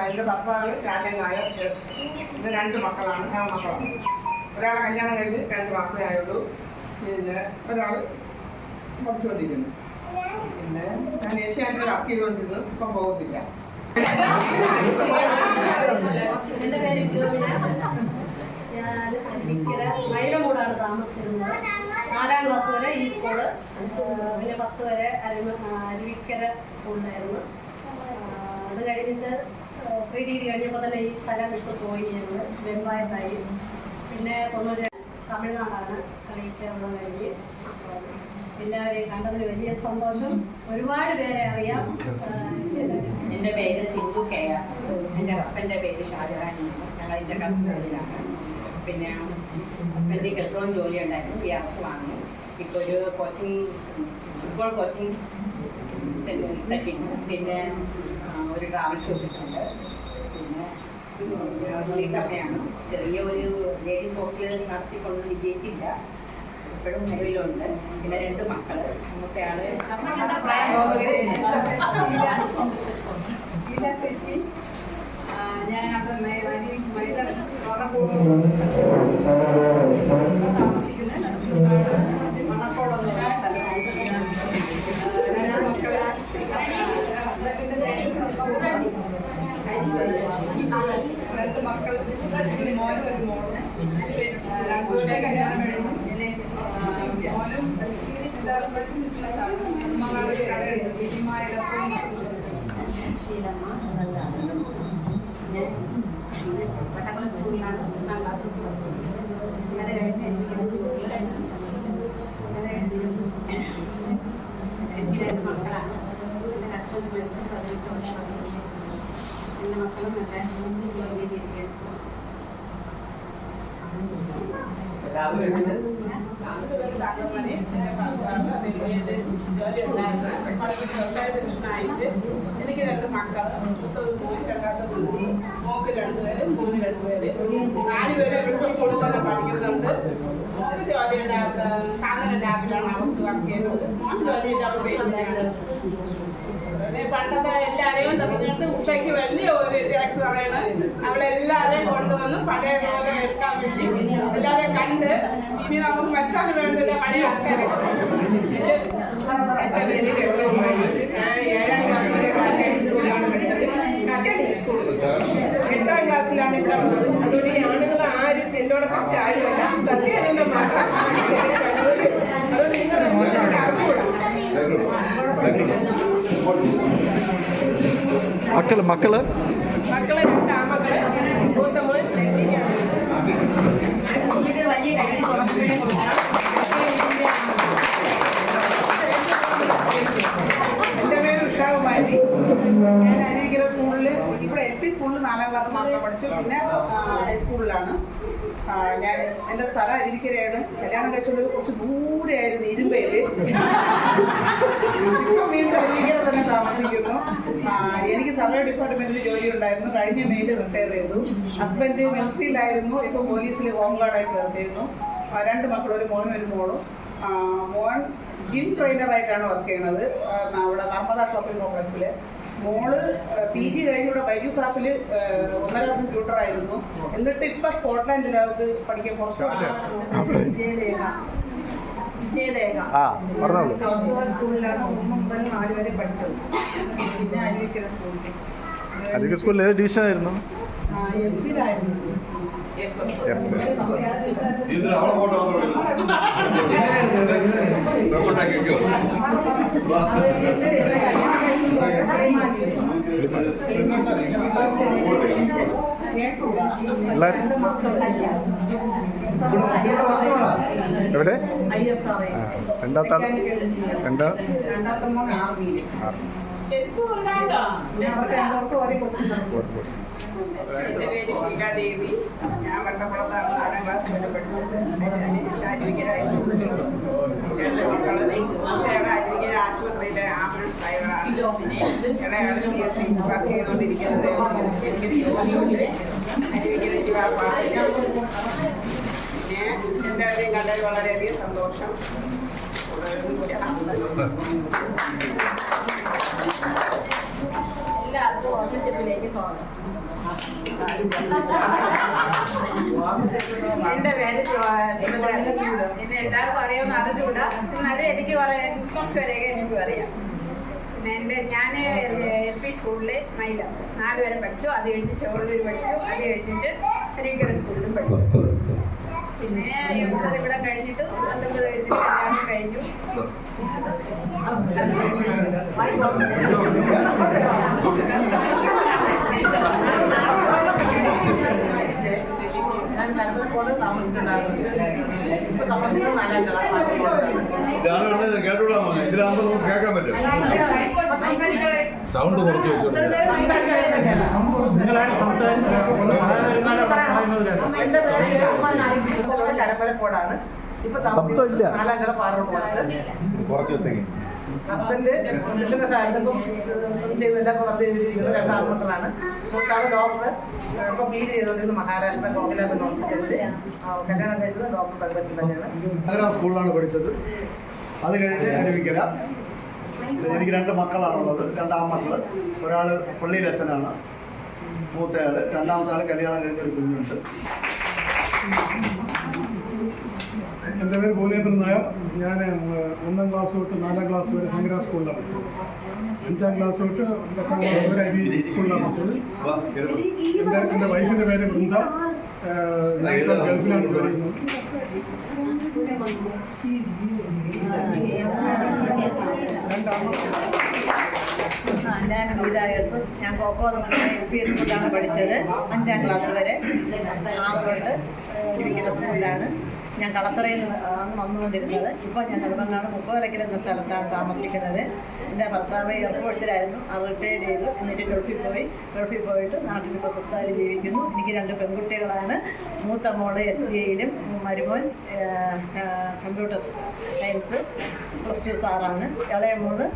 എൻ്റെ ഭർത്താവ് രാജൻ നായർ. എൻ്റെ 2 മക്കളാണ്, മക്കളാണ്. ഒരാളെ കല്യാണം കഴിഞ്ഞ് 2 മാസമേ ആയുള്ളൂ. പിന്നെ ഒരാൾ പഠിച്ചുകൊണ്ടിരിക്കുന്നു. പിന്നെ ഞാൻ ഏഷ്യാനെറ്റിൽ വർക്ക് ചെയ്തുകൊണ്ടിരുന്നു. ഇപ്പം പോകുന്നില്ല. എൻ്റെ പേര് ഗോപിന. ഞാൻ അരുവിക്കര മൈലമൂടാണ് താമസിക്കുന്നത്. 4ാം ക്ലാസ് വരെ ഈ സ്കൂള്, പിന്നെ 10 വരെ അരുവിക്കര സ്കൂളിലായിരുന്നു. അത് കഴിഞ്ഞിട്ട് പ്രീ ഡിഗ്രി കഴിഞ്ഞപ്പോൾ തന്നെ ഈ സ്ഥലം വിട്ടു പോയി. ഞങ്ങൾ വെമ്പായത്തായി. പിന്നെ 90 തമിഴ്നാടാണ് കളിക്കാനുള്ള കഴിഞ്ഞ്. എല്ലാവരെയും കണ്ടതിൽ വലിയ സന്തോഷം. ഒരുപാട് പേരെ അറിയാം. എൻ്റെ പേര് സിന്ധു കെയ. എൻ്റെ ഹസ്ബൻ്റെ പേര് ഷാജഹാൻ. ഞങ്ങൾ എൻ്റെ കസ്റ്റഡിയിലാണ്. പിന്നെ ഹസ്ബൻഡ് കെൽട്രോൺ ജോലി ഉണ്ടായിരുന്നു, ഗ്യാസ് വാങ്ങി. ഇപ്പോൾ ഒരു ഫുട്ബോൾ കോച്ചിങ് സെൻറ്ററിൽ. പിന്നെ ഒരു ട്രാവൽ ഷോപ്പിട്ടുണ്ട്. പിന്നെ വീട്ടമ്മയാണ്. ചെറിയ ഒരു ലേഡീസ് ഹോസ്റ്റൽ നടത്തിക്കൊണ്ട് വിജയിച്ചില്ല, ഇപ്പോഴും നിലവിലുണ്ട്. പിന്നെ 2 മക്കൾ. മൂത്ത ആള് ഞാൻ രണ്ട് മക്കൾ, മോനും ഒരു മോളും. രണ്ടുപേരെ കല്യാണം കഴിഞ്ഞു. മോനും എല്ലാവർക്കും ബിസിനസ്സാണ്. മകളൊരു കടയുണ്ട്, വിജയമായ ഷീലമ്മ. പിന്നെ വട്ടക്കുള സ്കൂളിലാണ് 1ാം ക്ലാസ്സിൽ പഠിച്ചത്. അങ്ങനെ കഴിഞ്ഞ് എനിക്ക് സ്കൂളിൽ എനിക്ക് 2 മക്കളാണ്. എൻ്റെ ഹസ്ബൻഡ് പഠിച്ച് 18 വർഷം. എൻ്റെ മക്കളും എല്ലാവരും ജോലിയിലിരിക്കുകയാണ്. എനിക്ക് 2 മക്കൾ, മൂത്തത് മോൻ, രണ്ടാമത്തെ കുട്ടി. മോക്ക് 2 പേര്, മോന് 2 പേര്. 4 പേര് ഇവിടുത്തെ സ്കൂളിൽ തന്നെ പഠിക്കുന്നുണ്ട്. മോക്ക് ജോലിയുടെ സാധന ലാബിലാണ് അവർക്ക് വർക്ക് ചെയ്യുന്നത്. മോൻ ജോലിയുടെ അവർ പേരിലാണ്. പണ്ടത്തെ എല്ലാവരെയും പറഞ്ഞിട്ട് ഉഷയ്ക്ക് വലിയ ഒരു ടാക്സ് പറയണം. അവളെല്ലാവരെയും കൊണ്ടുവന്ന് പഴയ പോലെ എടുക്കാൻ വേണ്ടി എല്ലാവരെയും കണ്ട് ഇനി നമുക്ക് മത്സരം വേണ്ടില്ല പഴയ ആൾക്കാരൊക്കെ. എൻ്റെ പേര് ഞാൻ 7ാം ക്ലാസ് വരെ കാറ്റേരി സ്കൂളിലാണ് പഠിച്ചത്. കാറ്റേരി സ്കൂൾ 8ാം ക്ലാസ്സിലാണ് ഇവിടെ വന്നത്. അതുകൊണ്ട് ഈ ആണുങ്ങൾ ആരും എന്നോട് കുറച്ച് ആരുമല്ല, സത്യാനന്ദ മാത്രം. അതുകൊണ്ട് നിങ്ങളുടെ അറിഞ്ഞൂടാ. മക്കള് 2 ആമക്കള്, മൂത്ത മോൻ ലൈബ്രറിയാണ്. ഇത് വലിയ കൈ കുറച്ചുകൂടെ കൊടുക്കാം. എൻ്റെ പേര് ഉഷാകുമാരി. ഞാൻ അരുവിക്കര സ്കൂളിൽ, ഇവിടെ LP സ്കൂളിൽ 4ാം ക്ലാസ് മാത്രം പഠിച്ചു. പിന്നെ ഹൈസ്കൂളിലാണ് ഞാൻ. എൻ്റെ സ്ഥലം അരുവിക്കരയാണ്. കല്യാണം കഴിച്ചുകൊണ്ട് കുറച്ച് ദൂരെയായിരുന്നു, ഇരുമ്പേല്. ഇപ്പം വീണ്ടും അരുവിക്കര തന്നെ താമസിക്കുന്നു. എനിക്ക് സർവേ ഡിപ്പാർട്ട്മെൻറ്റിൽ ജോലി ഉണ്ടായിരുന്നു. കഴിഞ്ഞ മെയിൽ റിട്ടയർ ചെയ്തു. ഹസ്ബൻഡ് മിലിറ്ററിയിലായിരുന്നു, ഇപ്പം പോലീസിൽ ഹോം ഗാർഡായിട്ട് വർക്ക് ചെയ്യുന്നു. 2 മക്കൾ, ഒരു മോനും ഒരു മോളും. മോൻ ജിം ട്രെയിനറായിട്ടാണ് വർക്ക് ചെയ്യുന്നത് അവിടെ നർമ്മദ ഷോപ്പിംഗ് കോംപ്ലക്സിൽ. മോള് PG കഴിഞ്ഞ് ഇവിടെ ബൈജു സാപ്പിൽ 1.5 വർഷം ട്യൂട്ടറായിരുന്നു. എന്നിട്ട് ഇപ്പം സ്കോട്ട്ലാൻഡിനകത്ത് പഠിക്കാൻ പുറത്ത് സ്കൂളിലാണ് 1 മുതൽ 4 വരെ പഠിച്ചത്. പിന്നെ അരുവിക്കര സ്കൂളിൽ ഏത് ഡിവിഷൻ ആയിരുന്നു? എഫിലായിരുന്നു. എവിടെ? രണ്ടാമത്തെ മോൻ ആർമിയിൽ. എൻ്റെ പേര് ഷീലാദേവി. ഞാൻ വട്ടക്കുളത്താണ് 4ാം ക്ലാസ് വരെ പഠിച്ചത്. അരുവിക്കര ഹൈസ്കൂളിൽ 2 മക്കള്. അരുവിക്കര ആശുപത്രിയിലെ ആംബുലൻസ് ഡ്രൈവറാണ്. ഇളയാൾ PSC വർക്ക് ചെയ്തുകൊണ്ടിരിക്കുന്നത്. എനിക്ക് ജോലിയുണ്ട് അരുവിക്കര ശിവാപ്പാട്. പിന്നെ എല്ലാവരെയും കണ്ടതിൽ വളരെയധികം സന്തോഷം. എല്ലാവർക്കും ഓർമ്മിച്ചപ്പിലേക്ക് സ്വാഗതം. എൻ്റെ പേര് സുഭദ്ര. എന്നെ എല്ലാവർക്കും അറിയാമെന്ന് അറിഞ്ഞുകൂടാ, എന്നാലും എനിക്ക് പറയാൻ കുറച്ച് വരെയൊക്കെ എനിക്കും അറിയാം. പിന്നെ ഞാൻ LP സ്കൂളിൽ മൈല 4 വരെ പഠിച്ചു. അത് കഴിഞ്ഞ് ഷോളൂർ പഠിച്ചു. അത് കഴിഞ്ഞിട്ട് അരുവിക്കര സ്കൂളിലും പഠിച്ചു. പിന്നെ ഇവിടെ കഴിഞ്ഞിട്ട് 19 കഴിഞ്ഞിട്ട് കല്യാണം കഴിഞ്ഞു. ഞാൻ കരുതൽക്കോട് താമസിക്കുന്നുണ്ടായിരുന്നു. ഇപ്പൊ താമസിക്കുന്നത് 4 ഇതാണ് പറഞ്ഞത് കേട്ടോളാമോ? ഇതിലാകുമ്പോൾ നമുക്ക് കേൾക്കാൻ പറ്റും. സൗണ്ട് കുറച്ച് വെച്ചോളൂ. എന്റെ പേര് കരപ്പരക്കോടാണ്. ഇപ്പൊ ശബ്ദമില്ല. 4 പാറോട് പോയത്. കുറച്ച് വെച്ചേക്ക്. ഹസ്ബൻഡ് ബിസിനസ് ആയിരുന്നു. ചെയ്തില്ല, പുറത്ത് ചെയ്തിരിക്കുന്നത്. 2 ആൺമക്കളാണ്. മൂത്താള് ഡോക്ടർ. ഇപ്പൊ BD ചെയ്തുകൊണ്ടിരുന്ന മഹാരാഷ്ട്ര ഗോകുലാബൻ ഹോസ്പിറ്റലിൽ. കല്യാണം കഴിച്ചത് ഡോക്ടർ പരിപക്ഷം തന്നെയാണ്. അങ്ങനെ ആ സ്കൂളിലാണ് പഠിച്ചത്. അത് കഴിഞ്ഞ് അരുവിക്കര. എനിക്ക് 2 മക്കളാണുള്ളത്. 2 ആൺമക്കൾ. ഒരാൾ പള്ളിയിൽ അച്ഛനാണ്, മൂത്തയാൾ. രണ്ടാമത്തെ ആൾ കല്യാണം കഴിഞ്ഞ ഒരു കുഞ്ഞുണ്ട്. എൻ്റെ പേര് ഭുവനേന്ദ്രൻ നായർ. ഞാൻ 1ാം ക്ലാസ് തൊട്ട് 4ാം ക്ലാസ് വരെ ശങ്കര സ്കൂളിലാണ് പഠിച്ചത്. 5ാം ക്ലാസ് തൊട്ട് 10ാം ക്ലാസ് വരെ അരി സ്കൂളിലാണ് പഠിച്ചത്. എൻ്റെ വൈഫിൻ്റെ പേര് വൃന്ദ. ഗൾഫിലാണ് പഠിക്കുന്നത്. ഞാൻ ഗീത SS. ഞാൻ കോക്കോതമംഗലം LP സ്കൂളിലാണ് പഠിച്ചത്. 5ാം ക്ലാസ് വരെ. 6 തൊട്ട് ഇരിക്കുന്ന സ്കൂളിലാണ്. ഞാൻ കളത്തറയിൽ ആണ് വന്നുകൊണ്ടിരുന്നത്. ഇപ്പോൾ ഞാൻ നെടുമങ്ങാട് 30 എന്ന സ്ഥലത്താണ് താമസിക്കുന്നത്. എൻ്റെ ഭർത്താവ് എയർഫോഴ്സിലായിരുന്നു. അത് റിട്ടയർഡ് ചെയ്തു. എന്നിട്ട് ഗൾഫിൽ പോയിട്ട് നാട്ടിൽ ഇപ്പോൾ സ്വസ്ഥമായി ജീവിക്കുന്നു. എനിക്ക് 2 പെൺകുട്ടികളാണ്. മൂത്ത മോള് SBIയിലും, മരുമോൻ കമ്പ്യൂട്ടർ സയൻസ് +2 സാറാണ്. ഇളയ മോള്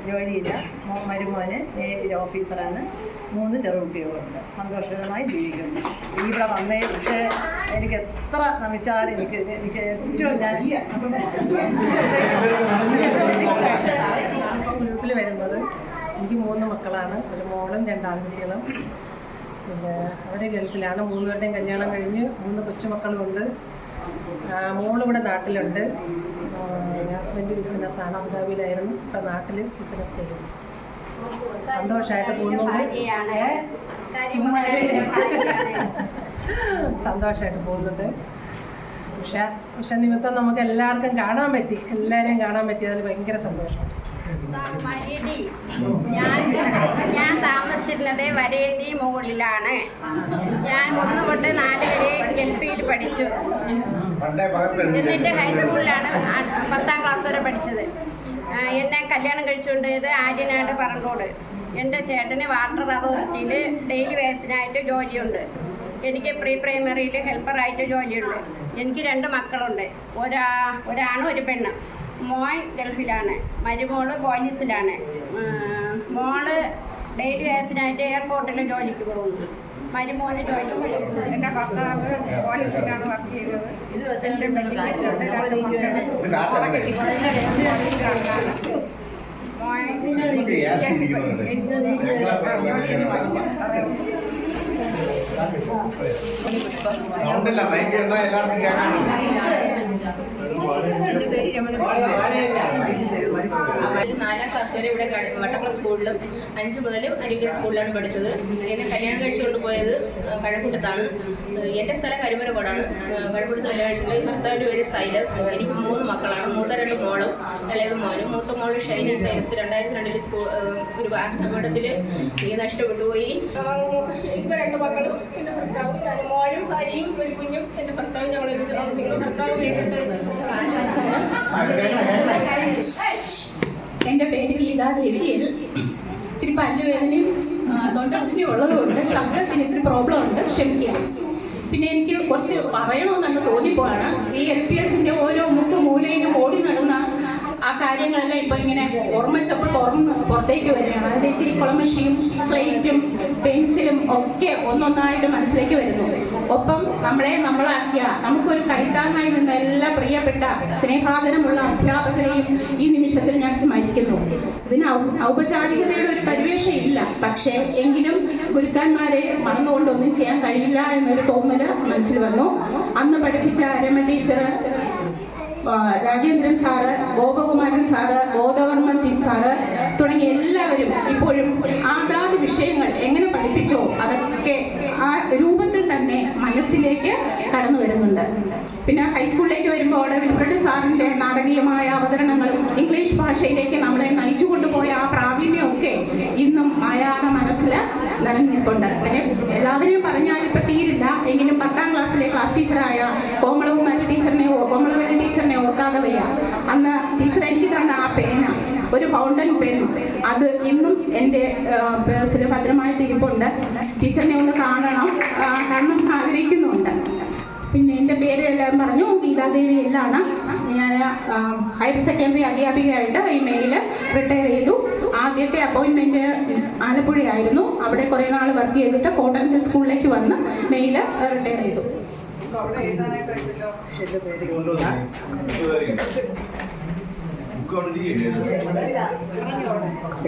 ജോലിയില്ല. മരുമോന് നേവിയിൽ ഓഫീസറാണ്. 3 ചെറുകുട്ടികളുണ്ട്. സന്തോഷകരമായി ജീവിക്കുന്നു. ഇവിടെ വന്നേ, പക്ഷേ എനിക്ക് എത്ര നമിച്ചാലും എനിക്ക് ഏറ്റവും ഞാൻ ഗ്രൂപ്പിൽ വരുന്നത് എനിക്ക് 3 മക്കളാണ്. ഒരു മോളും 2 ആൺകുട്ടികളും. പിന്നെ അവർ ഗൾഫിലാണ്. 3 പേരുടെയും കല്യാണം കഴിഞ്ഞ് 3 കൊച്ചുമക്കളുമുണ്ട്. മോളിവിടെ നാട്ടിലുണ്ട്. ഹസ്ബൻഡ് ബിസിനസ്സാണ്. അബുദാബിയിലായിരുന്നു. ഇപ്പം നാട്ടിൽ ബിസിനസ് ചെയ്യുന്നു. സന്തോഷമായിട്ട് പോകുന്നുണ്ട്. ഉഷ നിമിത്തം നമുക്ക് എല്ലാവർക്കും കാണാൻ പറ്റി. എല്ലാവരെയും കാണാൻ പറ്റി. അതിൽ ഭയങ്കര സന്തോഷം. ഞാൻ താമസിച്ചിരുന്നത് വരേണ്ടി മുകളിലാണ്. ഞാൻ 1 തൊട്ട് 4 വരെ LPയിൽ പഠിച്ചു. എന്നിട്ട് ഹൈസ്കൂളിലാണ് 10ാം ക്ലാസ് വരെ പഠിച്ചത്. എന്നെ കല്യാണം കഴിച്ചുകൊണ്ടത് ആര്യനാട് പറങ്കോട്. എൻ്റെ ചേട്ടന് വാട്ടർ അതോറിറ്റിയിൽ ഡെയിലി വേസിനായിട്ട് ജോലിയുണ്ട്. എനിക്ക് പ്രൈമറിയിൽ ഹെൽപ്പറായിട്ട് ജോലിയുണ്ട്. എനിക്ക് 2 മക്കളുണ്ട്. ഒരാണും ഒരു പെണ്ണും. മോൻ ഗൾഫിലാണ്. മരുമോള് പോലീസിലാണ്. മോള് ഡെയിലി വേസിനായിട്ട് എയർപോർട്ടിൽ ജോലിക്ക് പോകുന്നു. മരുമോന് ജോലി. എൻ്റെ ഭർത്താവ് പോലീസിലാണ് വർക്ക് ചെയ്തത്. എൻ്റെ പെണ്ണിട്ടുണ്ട്. 2 സൗണ്ടില്ല, മൈക്ക് എന്താ എല്ലാവർക്കും കേൾക്കാനുണ്ട്. 4ാം ക്ലാസ് വരെ ഇവിടെ വട്ടക്കുളം സ്കൂളിലും 5 മുതൽ അരുവിക്കര സ്കൂളിലാണ് പഠിച്ചത്. എന്നെ കല്യാണം കഴിച്ചുകൊണ്ട് പോയത് കഴക്കൂട്ടത്താണ്. എൻ്റെ സ്ഥലം കരുമരക്കോടാണ്. കഴക്കൂട്ടത്ത് കല്യാണം കഴിച്ചിട്ട് ഭർത്താവിൻ്റെ പേര് സൈലസ്. എനിക്ക് 3 മക്കളാണ്. മൂത്ത 2 മോളും ഇളയത് മോനും. മൂത്ത മോള് ഷൈനി സൈലസ്. 2002 സ്കൂൾ ഒരു അപകടത്തിൽ നഷ്ടപ്പെട്ടു പോയി. ഇപ്പോൾ 2 മക്കളും എൻ്റെ ഭർത്താവും മോനും ഭാര്യയും ഒരു കുഞ്ഞും എൻ്റെ ഭർത്താവും ഞങ്ങൾ ഒരുമിച്ച് താമസിക്കുന്നു. ഭർത്താവ് വീട്ടിട്ട്. എൻ്റെ പേര് ഗീതാ ദേവിയിൽ. ഇത്തിരി പല്ലുവേദനയും തൊണ്ടവേദനയും ഉള്ളതുകൊണ്ട് ശബ്ദത്തിന് ഇത്തിരി പ്രോബ്ലം ഉണ്ട്, ക്ഷമിക്കുക. പിന്നെ എനിക്ക് കുറച്ച് പറയണമെന്നങ്ങ് തോന്നിപ്പോവാണ്. ഈ LPSൻ്റെ ഓരോ മൂലയിലും ഓടി നടന്ന ആ കാര്യങ്ങളെല്ലാം ഇപ്പോൾ ഇങ്ങനെ ഓർമ്മച്ചപ്പ് തുറന്ന് പുറത്തേക്ക് വരികയാണ്. അതിൽ ഇത്തിരി കുളമഷിയും സ്ലേറ്റും പെൻസിലും ഒക്കെ ഒന്നൊന്നായിട്ട് മനസ്സിലേക്ക് വരുന്നു. ഒപ്പം നമ്മളാക്കിയ നമുക്കൊരു കൈത്താങ്ങായി നിന്ന എല്ലാ പ്രിയപ്പെട്ട സ്നേഹാദരമുള്ള അധ്യാപകരെയും ഈ നിമിഷത്തിൽ ഞാൻ സ്മരിക്കുന്നു. ഇതിന് ഔപചാരികതയുടെ ഒരു പരിവേഷം ഇല്ല, പക്ഷേ എങ്കിലും ഗുരുക്കന്മാരെ മറന്നുകൊണ്ടൊന്നും ചെയ്യാൻ കഴിയില്ല എന്നൊരു തോന്നല് മനസ്സിൽ വന്നു. അന്ന് പഠിപ്പിച്ച Rama teacher, Rajendran sir, Gopakumaran sir, Godavarman sir തുടങ്ങിയ എല്ലാവരും ഇപ്പോഴും ആദാത് വിഷയങ്ങൾ എങ്ങനെ പഠിപ്പിച്ചോ അതൊക്കെ ആ രൂപത്തിൽ തന്നെ മനസ്സിലേക്ക് കടന്നു വരുന്നുണ്ട്. പിന്നെ ഹൈസ്കൂളിലേക്ക് വരുമ്പോൾ വിൽഫ്രഡ് സാറിൻ്റെ നാടകീയമായ അവതരണങ്ങളും ഇംഗ്ലീഷ് ഭാഷയിലേക്ക് നമ്മളെ നയിച്ചു കൊണ്ടുപോയ ആ പ്രാവീണ്യമൊക്കെ ഇന്നും മായാതെ മനസ്സിൽ നിലനിൽപ്പുണ്ട്. പിന്നെ എല്ലാവരെയും പറഞ്ഞാൽ ഇപ്പം തീരില്ല, എങ്കിലും 10ാം ക്ലാസ്സിലെ ക്ലാസ് ടീച്ചറായ കോമളകുമാരി ടീച്ചറിനെ ഓർക്കാതെ വയ്യ. അന്ന് ടീച്ചർ എനിക്ക് തന്ന ആ പേന, ഒരു ഫൗണ്ടൻ പെൻ, അത് ഇന്നും എൻ്റെ പേഴ്സിൽ ഭദ്രമായിട്ട് ഇരിപ്പുണ്ട്. ടീച്ചറിനെ ഒന്ന് കാണണം ആഗ്രഹിക്കുന്നുണ്ട്. പിന്നെ എൻ്റെ പേര് എല്ലാം പറഞ്ഞു, ഗീതാദേവി എല്ലാണ്. ഞാൻ ഹയർ സെക്കൻഡറി അധ്യാപികയായിട്ട് ഈ മെയിൽ റിട്ടയർ ചെയ്തു. ആദ്യത്തെ അപ്പോയിൻമെൻറ്റ് ആലപ്പുഴയായിരുന്നു. അവിടെ കുറേ നാൾ വർക്ക് ചെയ്തിട്ട് കോട്ടൺ ഹിൽ സ്കൂളിലേക്ക് വന്ന് മെയിൽ റിട്ടയർ ചെയ്തു.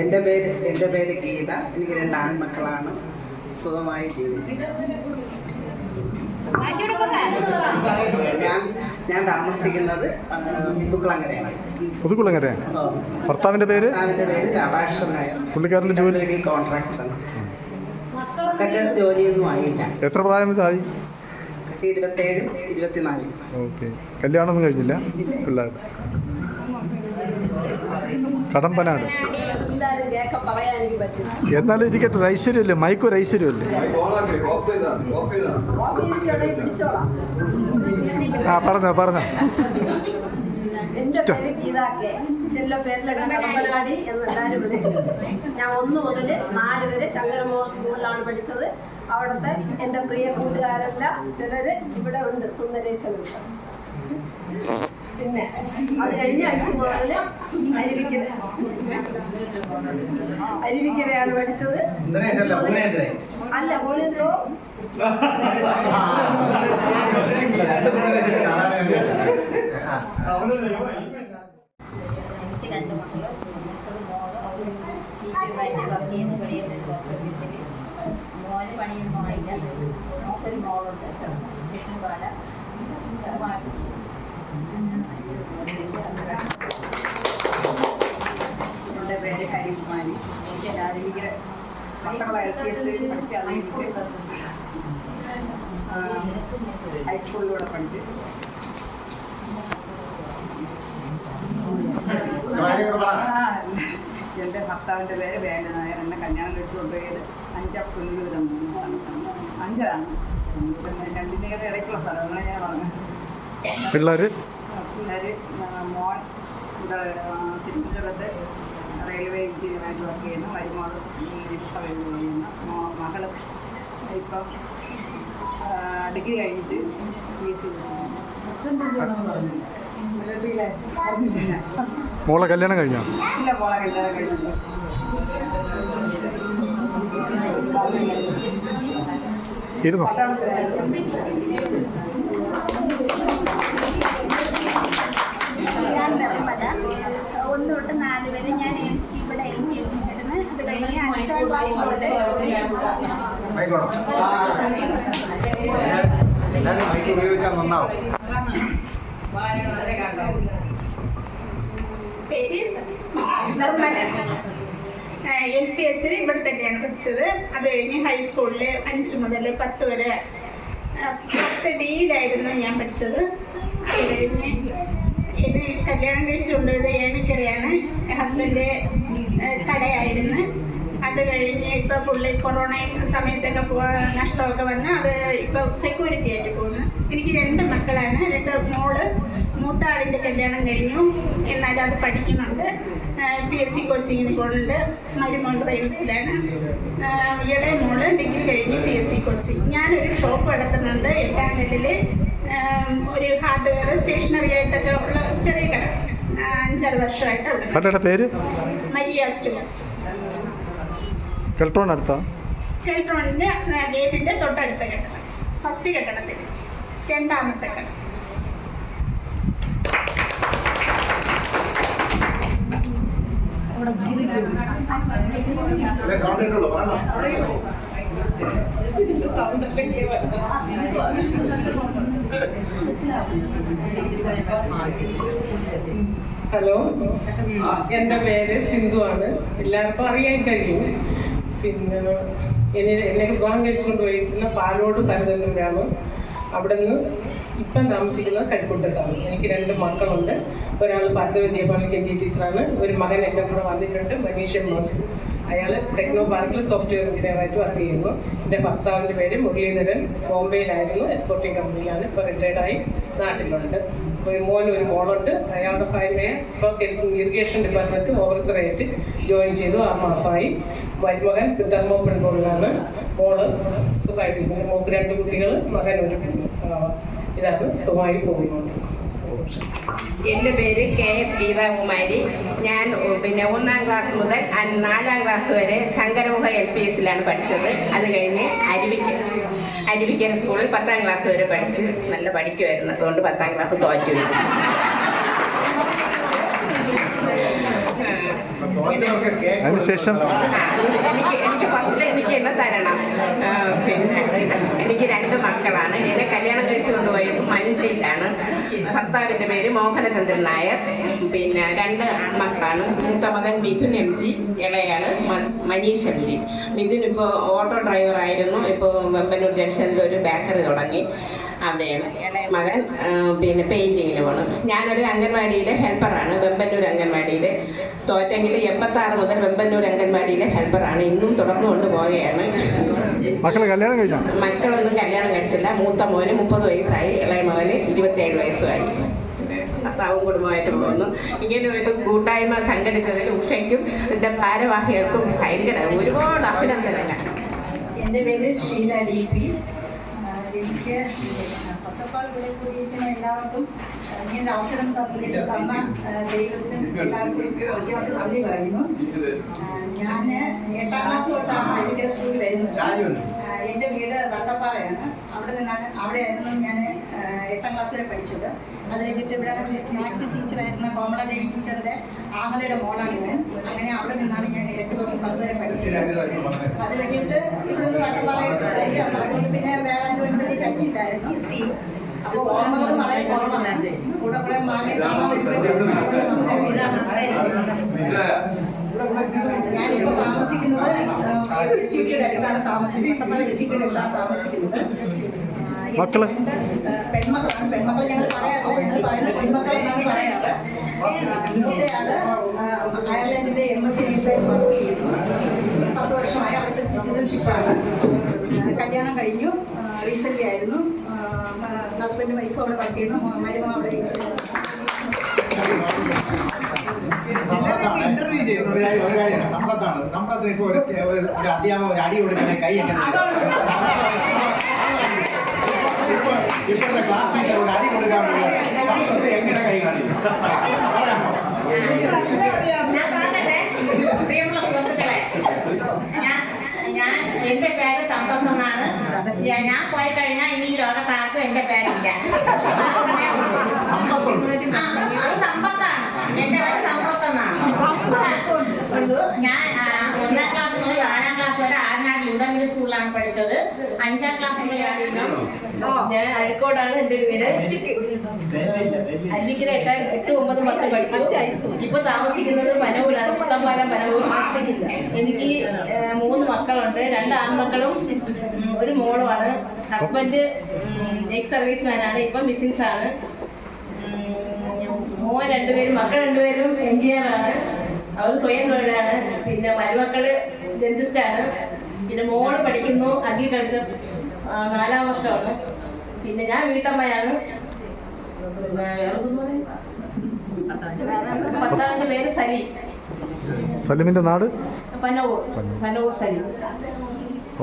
എൻ്റെ പേര് ഗീത. എനിക്ക് 2 ആൺമക്കളാണ്. സുഖമായി ഞാൻ താമസിക്കുന്നത് പുതുക്കുളങ്ങര. ഭർത്താവിൻ്റെ പേര് രാധാകൃഷ്ണൻ നായർ. പുള്ളിക്കാരൻ്റെ ജോലി കോൺട്രാക്ടറാണ്. മക്കൾക്ക് ജോലിയൊന്നും ആയില്ല. എത്ര പ്രായം ഇതായി? 27, 24. ഓക്കെ. കല്യാണമൊന്നും കഴിഞ്ഞില്ല പിള്ളേർ? കടമ്പനാട്. എന്നാലും ഇരിക്കട്ടെ, ഐശ്വര്യമല്ലേ, മൈക്കൊരു ഐശ്വര്യമല്ലേ. ആ പറഞ്ഞോ. എൻ്റെ പേര് ഗീതാക്കെ, ചെല്ല പേരിലെ കടമ്പനാടി എന്നെല്ലാവരും വിളിക്കും. ഞാൻ 1 മുതൽ 4 വരെ ശങ്കരമോഹൻ സ്കൂളിലാണ് പഠിച്ചത്. അവിടുത്തെ എൻ്റെ പ്രിയ കൂട്ടുകാരെല്ലാം ചിലർ ഇവിടെ ഉണ്ട്, സുന്ദരേശനുണ്ട്. പിന്നെ അത് കഴിഞ്ഞ് 5 മുതൽ അരുവിക്കരയാണ് പഠിച്ചത്. അല്ല, പൂനെന്തോ എനിക്ക് 2 മക്കൾ. വർക്ക് ചെയ്യുന്ന മോന് പണിയൊന്നും ആയില്ല. നമുക്കൊരു മോളുണ്ട്, കൃഷ്ണബാല. എൻ്റെ പേര് ഹരികുമാരി. എനിക്ക് ആരോഗ്യ മക്കളെ LPS പഠിച്ച് അത് കഴിഞ്ഞിട്ട് ഹൈസ്കൂളിലൂടെ പഠിച്ച് എൻ്റെ ഭർത്താവിൻ്റെ പേര് വേണു നായർ. എന്നെ കല്യാണം കഴിച്ച് കൊണ്ടുപോയത് 5 പുനലൂരം 5ആണ്. പിന്നെ 2 ഇടയ്ക്കുള്ള സ്ഥലങ്ങളെ ഞാൻ പറഞ്ഞു. പിള്ളേർ മോൻ ഇവിടെ തിരുവനന്തപുരത്ത് റെയിൽവേ എഞ്ചിനീയറായിട്ട് വർക്ക് ചെയ്യുന്നു. മരുമോൾ നിയമസഭയിൽ ചെയ്യുന്നു. മകൾ ഇപ്പം ഡിഗ്രി കഴിഞ്ഞിട്ട് PSC മോളെ കല്യാണം കഴിഞ്ഞോ? ഇല്ല, മോളെ കല്യാണം കഴിഞ്ഞില്ല. ഇരുന്നോ? ഞാൻ നിർമ്മല. 1 തൊട്ട് 4 വരെ ഞാൻ ഇവിടെ LPS ആയിരുന്നു. അത് കഴിഞ്ഞ് 5ാം ക്ലാസ് മുതൽ പേര് നിർമ്മല. LPS ഇവിടെ തന്നെയാണ് പഠിച്ചത്. അത് കഴിഞ്ഞ് ഹൈസ്കൂളിൽ 5 മുതൽ 10 വരെ 10 ഡിയിലായിരുന്നു ഞാൻ പഠിച്ചത്. അത് കഴിഞ്ഞ് ഇത് കല്യാണം കഴിച്ചുകൊണ്ടത് ഏണിക്കരയാണ്. ഹസ്ബൻഡ് കടയായിരുന്നു. അത് കഴിഞ്ഞ് ഇപ്പോൾ പുള്ളി കൊറോണ സമയത്തൊക്കെ നഷ്ടമൊക്കെ വന്ന് അത് ഇപ്പോൾ സെക്യൂരിറ്റി ആയിട്ട് പോകുന്നു. എനിക്ക് 2 മക്കളാണ്. 2 മോള്. മൂത്ത ആളിൻ്റെ കല്യാണം കഴിഞ്ഞു, എന്നാൽ അത് പഠിക്കുന്നുണ്ട്. PSC കോച്ചിങ്ങിന് പോകുന്നുണ്ട്. മരുമോൻ റെയിൽവേയിലാണ്. ഇളയ മോള് ഡിഗ്രി കഴിഞ്ഞ് PSC കോച്ചിങ്. ഞാനൊരു ഷോപ്പ് നടത്തുന്നുണ്ട് എട്ടാങ്കല്ലിൽ. ഒരു ഹാർഡ്വെയർ സ്റ്റേഷനറി ആയിട്ടൊക്കെ ഉള്ള ചെറിയ കട. 5-6 വർഷമായിട്ട് പേര് മരിയ സ്റ്റോർ. കെൽട്രോൺ അടുത്താ? കെൽട്രോണിൻ്റെ ഗേറ്റിൻ്റെ തൊട്ടടുത്ത കെട്ടിടം, ഫസ്റ്റ് കെട്ടിടത്തിൽ രണ്ടാമത്തെ കെട്ടിടം. ഹലോ, എൻ്റെ പേര് സിന്ധു ആണ്. എല്ലാവർക്കും അറിയാൻ കഴിയും. പിന്നെ എന്നെ വിവാഹം കഴിച്ചുകൊണ്ട് പോയിട്ടുള്ള പാലോട് തലതല്ലൂരാണ്. അവിടെ നിന്ന് ഇപ്പം താമസിക്കുന്നത് കരിക്കുട്ടത്താണ്. എനിക്ക് 2 മക്കളുണ്ട്. ഒരാൾ പാർത്ഥവിദ്യാഭവൻ കെ ജി ടീച്ചറാണ്. ഒരു മകൻ എൻ്റെ കൂടെ വന്നിട്ടുണ്ട്, മനീഷ് MS. അയാൾ ടെക്നോ പാർക്കിൽ സോഫ്റ്റ്വെയർ എഞ്ചിനീയറായിട്ട് വർക്ക് ചെയ്യുന്നു. എൻ്റെ ഭർത്താവിൻ്റെ പേര് മുരളീധരൻ. ബോംബെയിലായിരുന്നു, എക്സ്പോർട്ടിംഗ് കമ്പനിയിലാണ്. ഇപ്പോൾ റിട്ടയർഡായി നാട്ടിലുണ്ട്. ഒരു മോളുണ്ട്. അയാളുടെ ഭാര്യയെ ഇപ്പോൾ ഇറിഗേഷൻ ഡിപ്പാർട്ട്മെൻറ്റ് ഓഫീസറായിട്ട് ജോയിൻ ചെയ്തു. 6 മാസമായി. മരുമകൻ തെർമോപ്പൺ റോഡിലാണ്. മോള് സുഖമായിട്ടിരിക്കുന്നു. മോൾക്ക് 2 കുട്ടികൾ, മകൻ ഒരു ഇതാണ്. സുഖമായി പോകുന്നുണ്ട്. എൻ്റെ പേര് KS ഗീതാകുമാരി. ഞാൻ പിന്നെ 1ാം ക്ലാസ് മുതൽ 4ാം ക്ലാസ് വരെ ശങ്കരമുഖ LPSലാണ് പഠിച്ചത്. അത് കഴിഞ്ഞ് അരുവിക്കര സ്കൂളിൽ 10ാം ക്ലാസ് വരെ പഠിച്ച് നല്ല പഠിക്കുമായിരുന്നു. അതുകൊണ്ട് 10ാം ക്ലാസ് തോറ്റു. അതിനുശേഷം എനിക്ക് ഫസ്റ്റിൽ എനിക്ക് എന്നെ തരണം. പിന്നെ എനിക്ക് 2 മക്കളാണ്. എന്നെ കല്യാണം കഴിച്ചു കൊണ്ടുപോയത് മഞ്ചയിലാണ്. ഭർത്താവിൻ്റെ പേര് മോഹനചന്ദ്രൻ നായർ. പിന്നെ 2 ആൺമക്കളാണ്. മൂത്ത മകൻ മിഥുൻ MG, ഇളയാള് മനീഷ് MG. മിഥുൻ ഇപ്പോൾ ഓട്ടോ ഡ്രൈവറായിരുന്നു. ഇപ്പോൾ വെമ്പന്നൂർ ജംഗ്ഷനിൽ ഒരു ബേക്കറി തുടങ്ങി, അവിടെയാണ്. ഇളയ മകൻ പിന്നെ പെയിൻറ്റിങ്ങിന് പോണ്. ഞാനൊരു അംഗൻവാടിയിലെ ഹെൽപ്പറാണ്, വെമ്പന്നൂർ അംഗൻവാടിയിൽ. തോറ്റെങ്കിൽ 86 മുതൽ വെമ്പന്നൂർ അംഗൻവാടിയിലെ ഹെൽപ്പറാണ്. ഇന്നും തുടർന്നു കൊണ്ട് പോവുകയാണ്. മക്കളൊന്നും കല്യാണം കഴിച്ചില്ല. മൂത്ത മോന് 30 വയസ്സായി, ഇളയ മകന് 27 വയസ്സുമായി. ഭർത്താവും കുടുംബമായിട്ട് പോകുന്നു. ഇങ്ങനെ ഒരു കൂട്ടായ്മ സംഘടിച്ചതിൽ ഉഷയ്ക്കും ഇതിൻ്റെ ഭാരവാഹികൾക്കും ഭയങ്കര ഒരുപാട് അഭിനന്ദനങ്ങൾ. എൻ്റെ പേര് ഷീല DP. എനിക്ക് പത്തപ്പാൾ ഇവിടെ കൂടിയിരിക്കുന്ന എല്ലാവർക്കും ഇങ്ങനെ അവസരം തന്ന ദൈവത്തിനും എല്ലാവർക്കും ഒരുപാട് നന്ദി പറയുന്നു. ഞാൻ 8ാം ക്ലാസ് തൊട്ടാണ് അരുവിക്കര സ്കൂളിൽ വരുന്നത്. എൻ്റെ വീട് വട്ടപ്പാറയാണ്. അവിടെയായിരുന്നു ഞാൻ 8ാം ക്ലാസ് വരെ പഠിച്ചത്. അത് കഴിഞ്ഞിട്ട് ഇവിടെ മാത്സ് ടീച്ചറായിരുന്ന കോമളദേവി ടീച്ചറിൻ്റെ ആമലയുടെ മോളാണ്. അങ്ങനെ അവിടെ നിന്നാണ് ഞാൻ 8 തൊട്ട് 10 വരെ പഠിച്ചത്. അത് കഴിഞ്ഞിട്ട് ഇവിടെ വട്ടപ്പാറ. അതുകൊണ്ട് പിന്നെ വേറെ വലിയ ടച്ചില്ലായിരുന്നു. അപ്പോൾ ഓർമ്മകളും വളരെ കുറവാണ്. കൂടെ കൂടെ ഞാനിപ്പോൾ താമസിക്കുന്നത് SCTയുടെ അടുത്താണ് താമസിക്കുന്നത്. SCTയുടെ അടുത്താണ് താമസിക്കുന്നത്. പെൺമക്കളാണ്. പെൺമക്കൾ ഞങ്ങൾ പറയാറില്ല, ഞങ്ങൾ പറയുന്ന പെൺമക്കളെന്നാണ് പറയാറ്. ഇന്നത്തെയാണ് അയർലൻഡിൻ്റെ MSc നേഴ്സായിട്ട് വർക്ക് ചെയ്യുന്നു. 10 വർഷമായി. അവിടുത്തെ സിറ്റിസൺഷിപ്പാണ്. കല്യാണം കഴിഞ്ഞു, റീസെൻ്റ് ആയിരുന്നു. ഹസ്ബൻഡ് വൈഫ് അവിടെ വർക്ക് ചെയ്യുന്നു, മരുമകൾ അവിടെ ഇന്റർവ്യൂ ചെയ്യുന്നത് സമ്പത്താണ്. സമ്പത്തിന് ഇപ്പോൾ ഒരു അധ്യാപകൻ ഒരു അടി കൊടുക്കുന്ന കൈ എങ്ങനെ ഇപ്പോഴത്തെ ക്ലാസ്സിൽ ഒരു അടി കൊടുക്കാൻ സമ്പത്ത് എങ്ങനെ കൈ കാണിക്കും? എൻ്റെ പേര് സമ്പത്തെന്നാണ്. ഞാൻ പോയി കഴിഞ്ഞാൽ ഇനി ഈ ലോകത്താർക്കും എൻ്റെ പേരില്ല. അത് സമ്പത്താണ്. എൻ്റെ പേര് സമ്പത്തെന്നാണ്. ഞാൻ 1ാം ക്ലാസ് മുതൽ 4ാം ക്ലാസ് വരെ ആരനാട് യൂതമിൽ സ്കൂളിലാണ് പഠിച്ചത്. 5ാം ക്ലാസ് മുതൽ ഞാൻ അഴീക്കോടാണ് എൻ്റെ വീട്. അരുവിക്കര 8, 9, 10 പഠിച്ചു. ഇപ്പോൾ താമസിക്കുന്നത് പനവൂരാണ്, പുത്തമ്പാലം പനവൂർ. എനിക്ക് 3 മക്കളുണ്ട്. 2 ആൺമക്കളും ഒരു മോളുമാണ്. ഹസ്ബൻഡ് എക്സ് സർവീസ്മാനാണ്, ഇപ്പം മിസ്സിങ്സാണ്. മോൻ 2 പേരും, മക്കൾ 2 പേരും എൻജിനീയറാണ്. അവർ സ്വയം തൊഴിലാണ്. പിന്നെ മരുമക്കള് ഡെന്റിസ്റ്റാണ്. പിന്നെ മോള് പഠിക്കുന്നു അഗ്രികൾച്ചർ, 4ാം വർഷമാണ്. പിന്നെ ഞാൻ വീട്ടമ്മയാണ്. ഭർത്താവിൻ്റെ പേര് സലീം. സലീമിൻ്റെ നാട് Panavoor Saleem.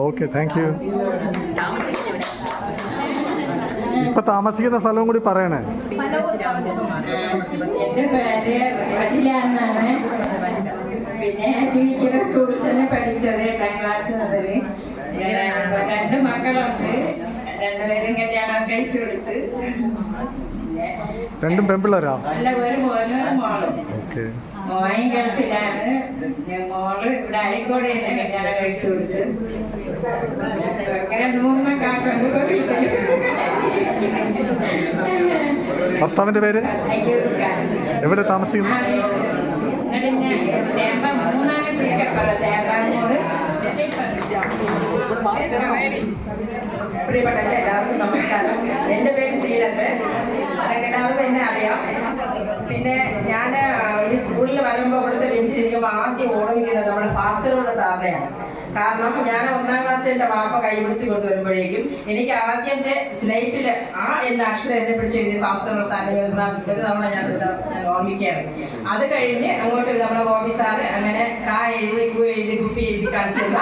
Okay, thank you. ഇപ്പൊ താമസിക്കുന്ന സ്ഥലവും കൂടി പറയണേ. എൻ്റെ പേര് അഖില എന്നാണ്. പിന്നെ അരുവിക്കര സ്കൂളിൽ തന്നെ പഠിച്ചത് 8ാം ക്ലാസ് മുതൽ. രണ്ട് മക്കളുണ്ട്, രണ്ടുപേരും കല്യാണം കഴിച്ചു കൊടുത്ത്. രണ്ടും പെൺപിള്ളേരാ? അല്ല, ഒരു മോനും ഒരു മോളും. ഓക്കെ. മോൻ ഗൾഫിലാണ്, മോള് ഇവിടെ അഴിക്കോട് തന്നെ കല്യാണം കഴിച്ചു കൊടുത്ത്. രണ്ട് മൂന്ന് മക്കളുണ്ട്. ഭർത്താവിന്റെ പേര്? എവിടെ താമസിക്കുന്നു? പ്രിയപ്പെട്ട എല്ലാവർക്കും നമസ്കാരം. എൻ്റെ പേര് ശ്രീലത്ത്. എല്ലാവർക്കും എന്നെ അറിയാം. പിന്നെ ഞാൻ ഈ സ്കൂളിൽ വരുമ്പോൾ ഇവിടുത്തെ ബെഞ്ചിലിരിക്കുമ്പോൾ ആദ്യം ഓർമ്മിക്കുന്നത് നമ്മുടെ ഭാസ്കരയുടെ സാറിനെയാണ്. കാരണം ഞാൻ 1ാം ക്ലാസ്സിൽ എൻ്റെ വാപ്പ കൈ പിടിച്ച് കൊണ്ടുവരുമ്പോഴേക്കും എനിക്ക് ആദ്യത്തെ സ്ലേറ്റിൽ ആ എന്ന അക്ഷരം എന്നെ പിടിച്ച് എഴുതി ഭാസ്കരയുടെ സാറിനെ ഒരു തവണ ഞാൻ ഓർമ്മിക്കുകയാണ്. അത് കഴിഞ്ഞ് അങ്ങോട്ട് നമ്മുടെ ഗോപി സാറ് അങ്ങനെ കാ എഴുതി കു എഴുതി കുപ്പി എഴുതി കാണിച്ചിരുന്ന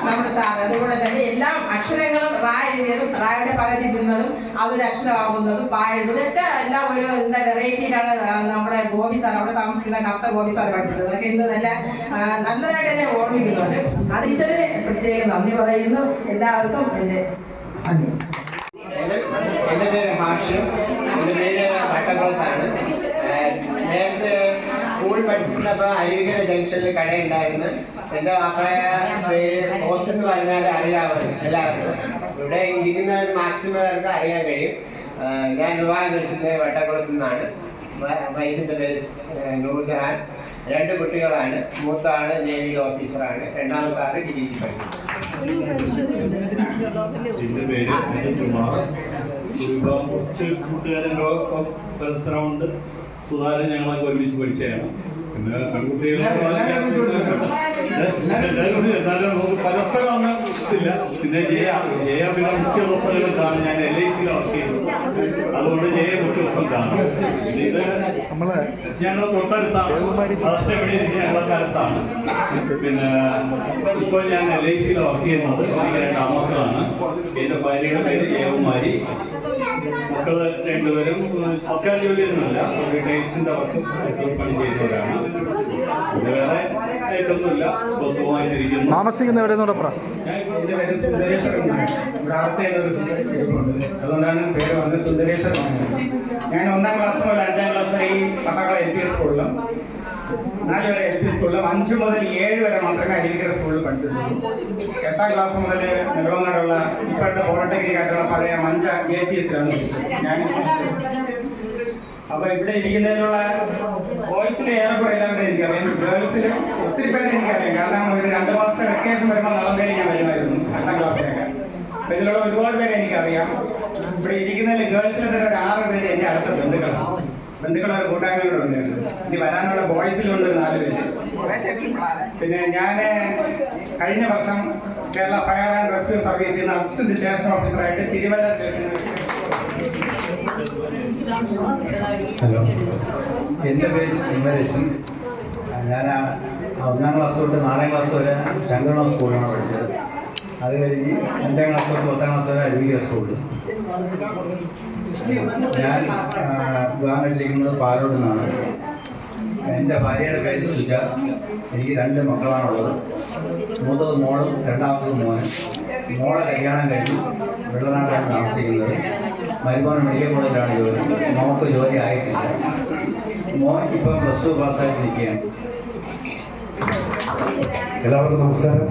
നമ്മുടെ സാറ്. അതുപോലെ തന്നെ എല്ലാ അക്ഷരങ്ങളും റാ എഴുതിയതും റായുടെ പകുതി തിന്നതും അതൊരു അക്ഷരമാകുന്നതും പാ എഴുതുന്നതൊക്കെ എല്ലാം ഒരു എന്താ വെറൈറ്റിയിലാണ് നമ്മുടെ ഗോപി സാർ, അവിടെ താമസിക്കുന്ന കത്ത ഗോപി സാർ പഠിപ്പിച്ചത്. അതൊക്കെ ഇന്ന് നല്ലതായിട്ട് തന്നെ ഓർമ്മിക്കുന്നുണ്ട്. അത് ടീച്ചറിന് പ്രത്യേകം നന്ദി പറയുന്നു. എല്ലാവർക്കും എൻ്റെ പേര് ഹാഷ്യം. എൻ്റെ പേര് വട്ടക്കുളത്താണ്. നേരത്തെ സ്കൂൾ പഠിച്ചിരുന്നപ്പോൾ അരുവിക്കര ജംഗ്ഷനിൽ കടയുണ്ടായിരുന്നു. എൻ്റെ വാപ്പയ പേര് ഹോസ് എന്ന് പറഞ്ഞാൽ അറിയാവുന്നു എല്ലാവർക്കും. ഇവിടെ ഇരിക്കുന്നവർ മാക്സിമം പേർക്ക് അറിയാൻ കഴിയും. ഞാൻ വിവാഹം കഴിച്ചത് വട്ടക്കുളത്തു നിന്നാണ്. വൈഫിൻ്റെ പേര് നൂർജഹാൻ. 2 കുട്ടികളാണ്. മൂത്ത ആള് നേവിയിൽ ഓഫീസറാണ്, രണ്ടാമത്തെ ആള് ഡിഗ്രി പഠിക്കുന്നു. എൻ്റെ പേര് കുമാർ. കുറച്ച് കൂട്ടുകാരൻ്റെ പരിസരമുണ്ട്. സുധാരൻ ഞങ്ങളൊക്കെ ഒരുമിച്ച് പഠിച്ചതാണ്. പിന്നെ പെൺകുട്ടികളെ പരസ്പരം ഒന്നും ഇല്ല. പിന്നെ ജയ പിന്നെ മുഖ്യ ദിവസങ്ങളിലാണ് ഞാൻ LIC വർക്ക് ചെയ്യുന്നത്. അതുകൊണ്ട് ജയ മുഖ്യ ദിവസം കാണും. ഇത് ഞങ്ങൾ തൊട്ടടുത്താണ്, ഫസ്റ്റ് ഞങ്ങളൊക്കെ അടുത്താണ്. പിന്നെ ഇപ്പോൾ ഞാൻ LIC വർക്ക് ചെയ്യുന്നത്. എനിക്ക് 2 ആമക്കളാണ്. എൻ്റെ ഭാര്യയുടെ പേര് ജയകുമാരി. മക്കള് 2 പേരും സർക്കാർ ജോലിയൊന്നുമില്ല, ടൈൽസിന്റെ വർക്ക് പണി ചെയ്യുന്നവരാണ്. വേറെ ആയിട്ടൊന്നുമില്ല, സ്വസ്ഥമായിട്ടിരിക്കുന്നു. താമസിക്കുന്ന എവിടെയെന്നൂടെ പറ. എൻ്റെ പേര് സുന്ദരേശ്വരൻ. അതുകൊണ്ടാണ് പേര് വന്നത് സുന്ദരേശ്വരൻ. ഞാൻ 1ാം ക്ലാസ് മുതൽ 5ാം ക്ലാസ് വരെ ഈ പട്ടാക്കള LP സ്കൂളിലും 4 വരെ LP സ്കൂളിലും 5 മുതൽ 7 വരെ മാത്രമേ അരുവിക്കര സ്കൂളിൽ പഠിച്ചിട്ടുള്ളൂ. 8ാം ക്ലാസ് മുതൽ നെടുവങ്ങാടുള്ള ഇപ്പോഴത്തെ പോളിടെക്നിക് ആയിട്ടുള്ള പഴയ മഞ്ച APSലാണ് ഞാൻ. അപ്പൊ ഇവിടെ ഇരിക്കുന്നതിലുള്ള ബോയ്സിൽ ഏറെക്കുറെ എല്ലാവരും എനിക്കറിയാം. ഗേൾസിൽ ഒത്തിരി പേരെ എനിക്കറിയാം. കാരണം ഒരു 2 മാസത്തെ വെക്കേഷൻ വരുമ്പോൾ നളന്തയിൽ ഞാൻ വരുമായിരുന്നു 8ാം ക്ലാസ്സിലൊക്കെ. അപ്പൊ ഇതിലുള്ള ഒരുപാട് പേരെ എനിക്കറിയാം. ഇവിടെ ഇരിക്കുന്നതിൽ ഗേൾസിൽ തന്നെ ഒരു 6 പേര് എൻ്റെ അടുത്ത ബന്ധുക്കളെ കൂട്ടായ്മകളുണ്ട്. ഇനി വരാനുള്ള ബോയ്സിലുണ്ട് 4 പേര്. പിന്നെ ഞാൻ കഴിഞ്ഞ വർഷം കേരള ഫയർ ആൻഡ് റെസ്ക്യൂ സർവീസിൽ നിന്ന് അസിസ്റ്റന്റ് സ്റ്റേഷൻ ഓഫീസറായിട്ട് തിരുവല്ല സ്റ്റേഷനിൽ. ഹലോ, എൻ്റെ പേര് കുമരേശൻ. ഞാൻ 1ാം ക്ലാസ് തൊട്ട് 4ാം ക്ലാസ് വരെ ശങ്കരണ സ്കൂളിലാണ് പഠിച്ചത്. അത് കഴിഞ്ഞ് 5ാം ക്ലാസ് തൊട്ട് 10ാം ക്ലാസ് വരെ അരുവിക്കര സ്കൂളിൽ. ഞാൻ വിവാഹം കഴിച്ചിരിക്കുന്നത് പാലോട് നിന്നാണ്. എൻ്റെ ഭാര്യയുടെ പേര് സുജ. എനിക്ക് 2 മക്കളാണുള്ളത്. മൂത്തത് മോളും രണ്ടാമത്തത് മോനും. മോളെ കല്യാണം കഴിഞ്ഞു വെള്ളനാടാണ് താമസിക്കുന്നത്. മരുമോൻ മെഡിക്കൽ കോളേജിലാണ് ജോലി. മോൾക്ക് ജോലി ആയിട്ടില്ല. മോൻ ഇപ്പം +2 പാസ്സായിട്ട് നിൽക്കുകയാണ്. എല്ലാവർക്കും നമസ്കാരം.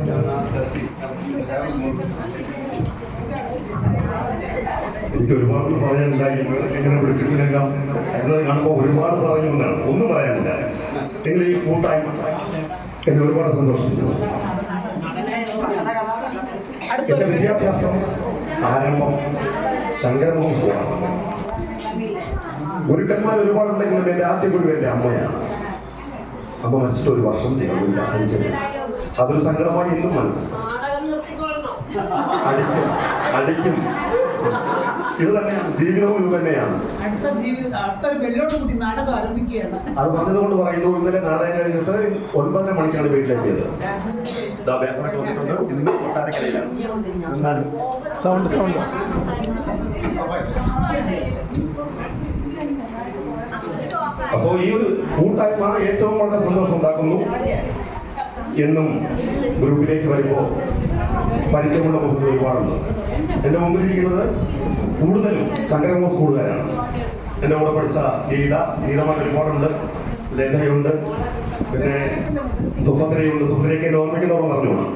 എനിക്ക് ഒരുപാട് പറയാനില്ല. എങ്ങനെ വിളിച്ചിട്ടില്ലെല്ലാം എന്നത് കാണുമ്പോൾ ഒരുപാട് പറയുന്നതാണ്, ഒന്നും പറയാനില്ല. നിങ്ങൾ ഈ കൂട്ടായ്മ എന്നെ ഒരുപാട് സന്തോഷിപ്പിക്കുന്നു. എൻ്റെ വിദ്യാഭ്യാസം ആരംഭം ശങ്കരമോഹൻ സ്കൂളാണ്. ഗുരുക്കന്മാർ ഒരുപാടുണ്ടെങ്കിലും എൻ്റെ ആദ്യ ഗുരു എൻ്റെ അമ്മയാണ്. അമ്മ മരിച്ചിട്ട് 1 വർഷം തികഞ്ഞില്ല, 5. അതൊരു സങ്കടമായി ഇന്നും മനസ്സിൽ. അടിക്കും. ഇത് തന്നെയാണ് ജീവിതവും. ഇത് തന്നെയാണ്. അത് പറഞ്ഞതുകൊണ്ട് പറയുന്നു. ഇന്നലെ നാടകം കഴിഞ്ഞിട്ട് 9:30 മണിക്കാണ് വീട്ടിലെത്തിയത്. ഇന്ന് കൊട്ടാരക്കരയിലാണ്. സൗണ്ട് അപ്പോൾ ഈ ഒരു കൂട്ടായ്മ ഏറ്റവും വളരെ സന്തോഷം ഉണ്ടാക്കുന്നു. എന്നും ഗ്രൂപ്പിലേക്ക് വരുമ്പോൾ പരിചയമുള്ള മുഖത്ത് ഒരുപാടുണ്ട്. എൻ്റെ മുമ്പിലിരിക്കുന്നത് കൂടുതലും ശങ്കരമോ സ്കൂളുകാരാണ്. എൻ്റെ കൂടെ പഠിച്ച ഗീതമാർക്ക് ഒരുപാടുണ്ട്, ലേഖയുണ്ട്, പിന്നെ സുഭദ്രയുണ്ട്. സുഭദ്രയ്ക്ക് എന്നെ ഓർമ്മിക്കുന്നവർ പറഞ്ഞോളാം.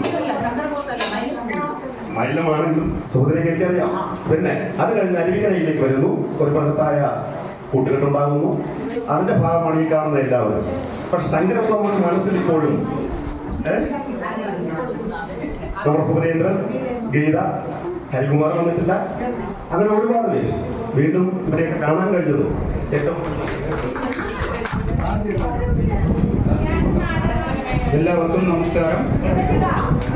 മൈലമാണെങ്കിലും സുഭദ്രയ്ക്ക് എനിക്കറിയാം. പിന്നെ അത് കഴിഞ്ഞ് അരുവിക്കരയിലേക്ക് വരുന്നു, ഒരു ബൃഹത്തായ കൂട്ടുകെട്ടുണ്ടാകുന്നു. അതിന്റെ ഭാഗമാണ് ഈ കാണുന്ന എല്ലാവരും. പക്ഷെ ശങ്കരപ്രഭുവിന്റെ മനസ്സിൽ ഇപ്പോഴും നമ്മുടെ ഭുവനേന്ദ്രൻ, ഗീത, ഹരികുമാർ വന്നിട്ടില്ല, അങ്ങനെ ഒരുപാട് പേര്. വീണ്ടും ഇവരെയൊക്കെ കാണാൻ കഴിഞ്ഞത് ഏറ്റവും എല്ലാവർക്കും നമസ്കാരം.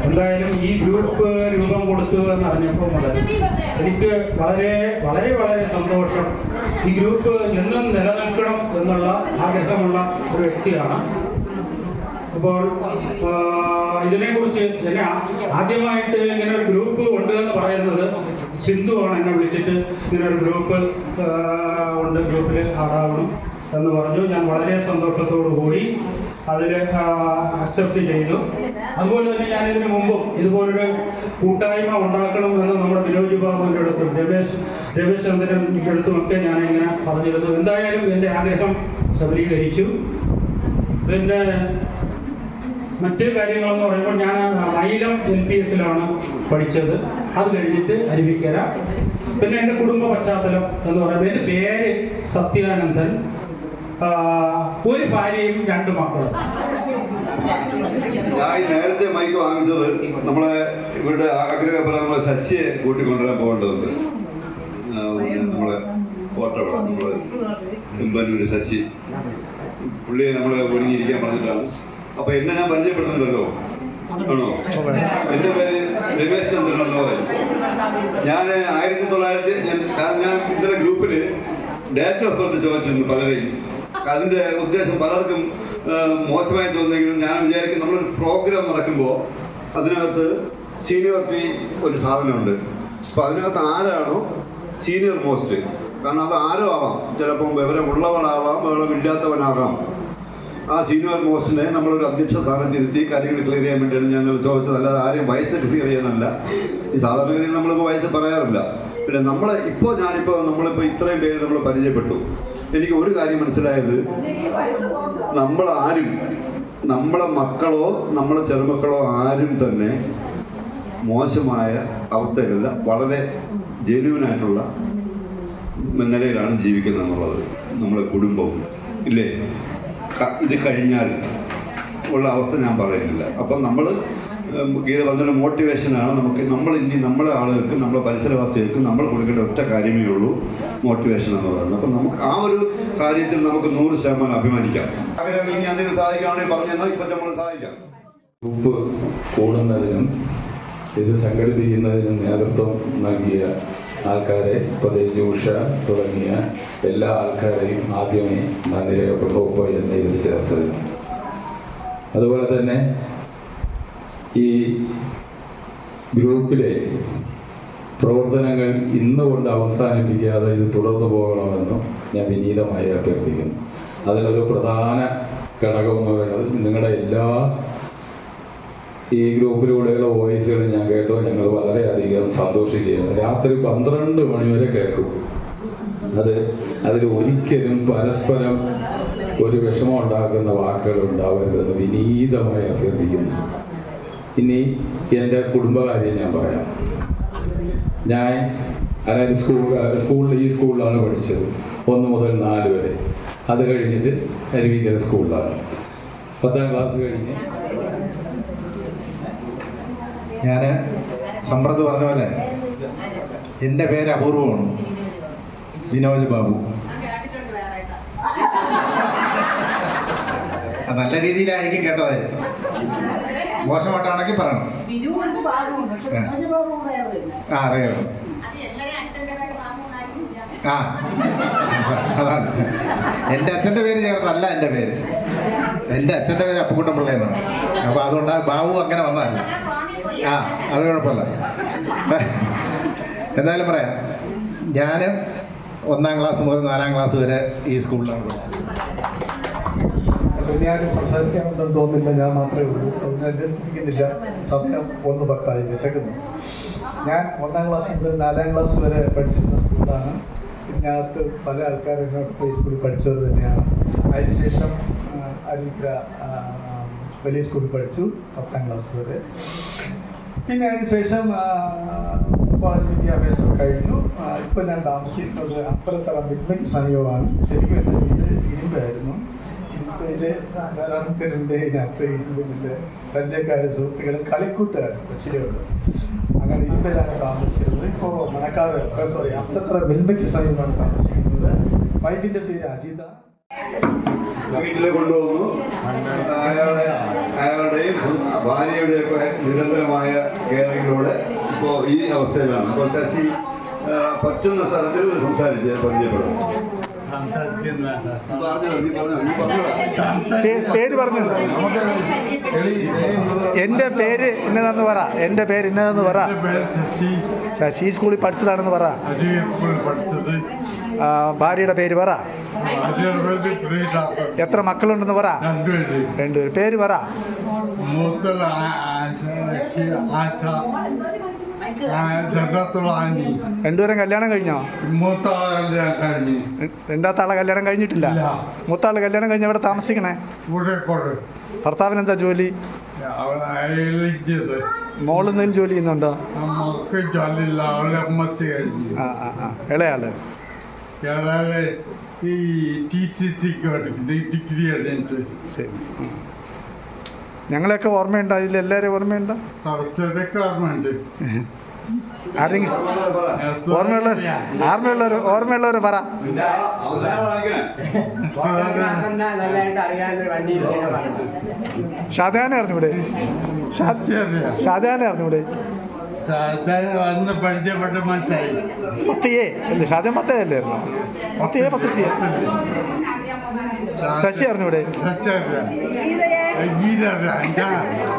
എന്തായാലും ഈ ഗ്രൂപ്പ് രൂപം കൊടുത്തു എന്ന് അറിഞ്ഞപ്പോൾ മുതൽ എനിക്ക് വളരെ വളരെ വളരെ സന്തോഷം. ഈ ഗ്രൂപ്പ് എന്നും നിലനിൽക്കണം എന്നുള്ള ആഗ്രഹമുള്ള ഒരു വ്യക്തിയാണ്. അപ്പോൾ ഇതിനെക്കുറിച്ച് എന്നെ ആദ്യമായിട്ട് ഇങ്ങനെ ഒരു ഗ്രൂപ്പ് ഉണ്ട് എന്ന് പറയുന്നത് സിന്ധുവാണ്. എന്നെ വിളിച്ചിട്ട് ഇങ്ങനെ ഒരു ഗ്രൂപ്പ് ഉണ്ട്, ഗ്രൂപ്പിൽ ആടാവണം എന്ന് പറഞ്ഞു. ഞാൻ വളരെ സന്തോഷത്തോടു കൂടി അതിൽ അക്സെപ്റ്റ് ചെയ്തു. അതുപോലെ തന്നെ ഞാൻ ഇതിനു മുമ്പും ഇതുപോലൊരു കൂട്ടായ്മ ഉണ്ടാക്കണം എന്ന് നമ്മുടെ വിനോജ് ബാബുവിൻ്റെ അടുത്തും രമേശ് ചന്ദ്രൻ്റെ അടുത്തുമൊക്കെ ഞാനിങ്ങനെ പറഞ്ഞിരുന്നു. എന്തായാലും എൻ്റെ ആഗ്രഹം സബലീകരിച്ചു. പിന്നെ മറ്റ് കാര്യങ്ങളെന്ന് പറയുമ്പോൾ ഞാൻ മൈലം LPS-ലാണ് പഠിച്ചത്. അത് കഴിഞ്ഞിട്ട് അരുവിക്കര. പിന്നെ എൻ്റെ കുടുംബ പശ്ചാത്തലം എന്ന് പറയുമ്പോൾ എൻ്റെ പേര് സത്യാനന്ദൻ, ഒരു ഭാര്യയും 2 മക്കളും. ഞാൻ നേരത്തെ മൈക്ക് വാങ്ങിച്ചത് നമ്മളെ ഇവരുടെ ആഗ്രഹപ്രകാരം നമ്മളെ ശശിയെ കൂട്ടിക്കൊണ്ടുവരാൻ പോകേണ്ടതുണ്ട്. നമ്മളെ കോട്ടവിള, നമ്മളെ തുമ്പന്നൂര് ശശി, പുള്ളിയെ നമ്മളെ ഒരുങ്ങിയിരിക്കാൻ പറഞ്ഞിട്ടാണ്. അപ്പൊ എന്നെ ഞാൻ പരിചയപ്പെടുന്നുണ്ടല്ലോ, ആണോ? എൻ്റെ പേര് രമേശ് ചന്ദ്രൻ എന്ന് പറയും. ഞാൻ 1900 കാരണം ഞാൻ ഇന്നലെ ഗ്രൂപ്പിൽ ഡേറ്റ് ഓഫ് ബർത്ത് ചോദിച്ചിരുന്നു പലരെയും. അതിൻ്റെ ഉദ്ദേശം പലർക്കും മോശമായി തോന്നുന്നെങ്കിലും ഞാൻ വിചാരിക്കും നമ്മളൊരു പ്രോഗ്രാം നടക്കുമ്പോൾ അതിനകത്ത് സീനിയോറിറ്റി ഒരു സാധനമുണ്ട്. അപ്പോൾ അതിനകത്ത് ആരാണോ സീനിയർ മോസ്റ്റ്, കാരണം അത് ആരോ ആവാം, ചിലപ്പം വിവരമുള്ളവളാവാം, വിവരമില്ലാത്തവനാകാം. ആ സീനിയർ മോസ്റ്റിനെ നമ്മളൊരു അധ്യക്ഷ സ്ഥാനത്ത് ഇരുത്തി കാര്യങ്ങൾ ക്ലിയർ ചെയ്യാൻ വേണ്ടിയാണ് ഞങ്ങൾ ചോദിച്ചത്. അല്ലാതെ ആരെയും വയസ്സ് ക്ലിയർ ചെയ്യാനല്ല. ഈ സാധാരണഗതിയിൽ നമ്മളിപ്പോൾ വയസ്സ് പറയാറില്ല. പിന്നെ നമ്മളിപ്പോൾ ഇത്രയും പേര് നമ്മൾ പരിചയപ്പെട്ടു. എനിക്ക് ഒരു കാര്യം മനസ്സിലായത്, നമ്മളാരും, നമ്മളെ മക്കളോ നമ്മളെ ചെറുമക്കളോ ആരും തന്നെ മോശമായ അവസ്ഥയിലല്ല, വളരെ ജെന്യുവനായിട്ടുള്ള നിലയിലാണ് ജീവിക്കുന്നത് എന്നുള്ളത് നമ്മളെ കുടുംബവും ഇല്ലേ. ഇത് കഴിഞ്ഞാൽ ഉള്ള അവസ്ഥ ഞാൻ പറയുന്നില്ല. അപ്പം നമ്മൾ ഗീത പറഞ്ഞൊരു മോട്ടിവേഷനാണ് നമുക്ക്. ഇനി നമ്മളെ ആളുകൾക്ക്, നമ്മളെ പരിസരവാസികൾക്ക് നമ്മൾ കൊടുക്കേണ്ട ഒറ്റ കാര്യമേ ഉള്ളൂ, മോട്ടിവേഷൻ എന്ന് പറയുന്നത്. അപ്പം നമുക്ക് ആ ഒരു കാര്യത്തിൽ നമുക്ക് 100% അഭിമാനിക്കാം. ആഗ്രഹം ഇനി അതിന് സാധിക്കുകയാണെങ്കിൽ പറഞ്ഞു തന്നാൽ ഇപ്പം നമ്മൾ സാധിക്കാം. ഗ്രൂപ്പ് കൂടുന്നതിനും ഇത് സംഘടിപ്പിക്കുന്നതിനും നേതൃത്വം നൽകിയ ആൾക്കാരെ, പ്രത്യേകിച്ച് ഉഷ തുടങ്ങിയ എല്ലാ ആൾക്കാരെയും ആദ്യമേ നന്ദി രേഖപ്പെട്ടു എന്ന് ഇതിൽ ചേർത്തതിന്. അതുപോലെ തന്നെ ഈ ഗ്രൂപ്പിലെ പ്രവർത്തനങ്ങൾ ഇന്നുകൊണ്ട് അവസാനിപ്പിക്കാതെ ഇത് തുടർന്നു പോകണമെന്നും ഞാൻ വിനീതമായി അഭ്യർത്ഥിക്കുന്നു. അതിലൊരു പ്രധാന ഘടകമെന്ന് പറയുന്നത് നിങ്ങളുടെ എല്ലാ ഈ ഗ്രൂപ്പിലൂടെയുള്ള വോയിസുകൾ ഞാൻ കേട്ടോ, ഞങ്ങൾ വളരെയധികം സന്തോഷിക്കുകയാണ്. രാത്രി 12 മണി വരെ കേൾക്കും. അതിൽ ഒരിക്കലും പരസ്പരം ഒരു വിഷമം ഉണ്ടാക്കുന്ന വാക്കുകൾ ഉണ്ടാവരുതെന്ന് വിനീതമായി അഭ്യർത്ഥിക്കുന്നു. ഇനി എൻ്റെ കുടുംബകാര്യം ഞാൻ പറയാം. ഞാൻ അതായത് ഈ സ്കൂളിലാണ് പഠിച്ചത് 1 മുതൽ 4 വരെ. അത് കഴിഞ്ഞിട്ട് അരുവിക്കര സ്കൂളിലാണ് 10ാം ക്ലാസ് കഴിഞ്ഞ്. ഞാൻ സമ്പ്രദ് പറഞ്ഞ പോലെ എൻ്റെ പേര് അപൂർവമാണ്, വിനോജ് ബാബു. നല്ല രീതിയിലായിരിക്കും കേട്ടത്, മോശമായിട്ടാണെങ്കിൽ പറയണം. അറിയാം. അതാണ് എൻ്റെ അച്ഛൻ്റെ പേര് ചേർന്നല്ല എൻ്റെ പേര്. എൻ്റെ അച്ഛൻ്റെ പേര് അപ്പുക്കുട്ടൻ പിള്ള എന്നാണ്. അപ്പോൾ അതുകൊണ്ട് ബാബു അങ്ങനെ വന്നതല്ല. അത് കുഴപ്പമില്ല. എന്തായാലും പറയാം, ഞാൻ 1ാം ക്ലാസ് മുതൽ 4ാം ക്ലാസ് വരെ ഈ സ്കൂളിലാണ് പഠിച്ചത്. ഞാൻ സംസാരിക്കാനൊന്നും തോന്നുന്നില്ല, ഞാൻ മാത്രമേ ഉള്ളൂ. ഞാൻ ദീർഘിപ്പിക്കുന്നില്ല. സമയം 1:10 വിശക്കുന്നു. ഞാൻ 1ാം ക്ലാസ് മുതൽ 4ാം ക്ലാസ് വരെ പഠിച്ചിരുന്ന സ്കൂളാണ്. ഇതിനകത്ത് പല ആൾക്കാരും എന്നോട് ഈ സ്കൂളിൽ പഠിച്ചത് തന്നെയാണ്. അതിനുശേഷം അരുവിക്കര വലിയ സ്കൂളിൽ പഠിച്ചു 10ാം ക്ലാസ് വരെ. പിന്നെ അതിനുശേഷം കോളേജ് വിദ്യാഭ്യാസം കഴിഞ്ഞു. ഇപ്പം ഞാൻ താമസിക്കുന്നത് അപ്പുറത്തറ മിഡ്മയ്ക്ക് സമീപമാണ്. ശരിക്കും എൻ്റെ വീട് ഇരുമ്പായിരുന്നു. ഇരുമ്പയിലെ ധാരാളം പേരുണ്ട്. ഇതിനകത്ത് ഇരുമ്പിൻ്റെ പരിചയക്കാരെ സുഹൃത്തുക്കളെ കളിക്കൂട്ടുകാർ കൊച്ചിയിലുണ്ട്. അങ്ങനെ ഇരുമ്പയിലാണ് താമസിച്ചിരുന്നത്. ഇപ്പോൾ മണക്കാട് അപ്പുറത്തറ മിഡ്മയ്ക്ക് സമീപമാണ് താമസിക്കുന്നത്. വൈഫിൻ്റെ പേര് അജിത. വീട്ടിൽ കൊണ്ടുവന്നു. അയാളുടെയും ഭാര്യയുടെയും ഒക്കെ നിരന്തരമായ കെയറിങ്ങിലൂടെ ഇപ്പോൾ ഈ അവസ്ഥയിലാണ്. അപ്പോൾ ശശി പറ്റുന്ന തരത്തിൽ സംസാരിച്ച് പരിചയപ്പെടും. പേര് പറഞ്ഞു. എൻ്റെ പേര് ഇന്നതെന്ന് പറ. എൻ്റെ പേര് ഇന്നതെന്ന് പറ. ശശി സ്കൂളിൽ പഠിച്ചതാണെന്ന് പറ. ഭാര്യയുടെ പേര് പറ. എത്ര മക്കളുണ്ടെന്ന് പറ. 2 പേര്. പേര് പറ. രണ്ടുപേരും കല്യാണം കഴിഞ്ഞോ? രണ്ടാമത്തെ ആളെ കല്യാണം കഴിഞ്ഞിട്ടില്ല. മൂത്ത ആള് കല്യാണം കഴിഞ്ഞ എവിടെ താമസിക്കണേ? ഭർത്താവിന് എന്താ ജോലി? മോളെന്തെങ്കിലും ജോലി ചെയ്യുന്നുണ്ടോ? ഇളയാള് ഈ ഡിഗ്രി ശരി. ഞങ്ങളെയൊക്കെ ഓർമ്മയുണ്ടോ? അതിൽ എല്ലാവരും ഓർമ്മയുണ്ടോ? ഓർമ്മയുണ്ട്. ആരെങ്കിലും ഓർമ്മയുള്ളവർ പറ. ഷാജഹാനെ അറിഞ്ഞൂടെ? ഷാജഹാനെ അറിഞ്ഞൂടെ? വന്ന് പരിചയപ്പെട്ട മനസ്സിലായി. പത്തിയേ അല്ലേ? ഷാജഹാൻ പത്തയല്ലേ? പത്തിയേ പത്തിയേ. ശശി അറിഞ്ഞൂടെ?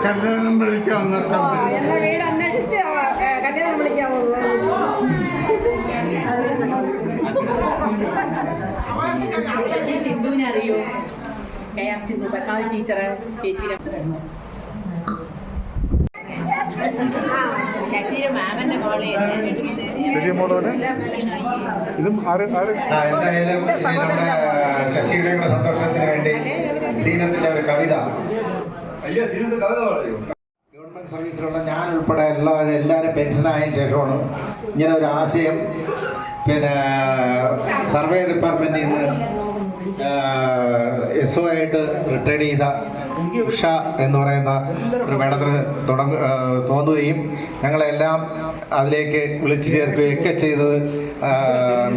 കല്യാണം വിളിക്കാൻ വീട് അന്വേഷിച്ച് കല്യാണം വിളിക്കാൻ ശശി സിന്ധുവിനെ അറിയോ? KR സിന്ധു ബക്കാൽ ടീച്ചറ് ചേച്ചിയുടെ ശശിയുടെ മാമന്റെ കോളേജ്. ശരി മോളോടെ ഇതും എന്തായാലും ശശിയുടെ സന്തോഷത്തിന് വേണ്ടി ശ്രീനന്ദിന്റെ ഒരു കവിത. ഗവൺമെന്റ് സർവീസിലുള്ള ഞാൻ ഉൾപ്പെടെ എല്ലാവരും പെൻഷനായതിനു ശേഷമാണ് ഇങ്ങനെ ഒരു ആശയം സർവേ ഡിപ്പാർട്ട്മെന്റിൽ നിന്ന് SO ആയിട്ട് റിട്ടയർഡ് ചെയ്ത ഉഷ എന്ന് പറയുന്ന ഒരു മേഡത്തിന് തോന്നുകയും ഞങ്ങളെല്ലാം അതിലേക്ക് വിളിച്ചു ചേർക്കുകയൊക്കെ ചെയ്തത്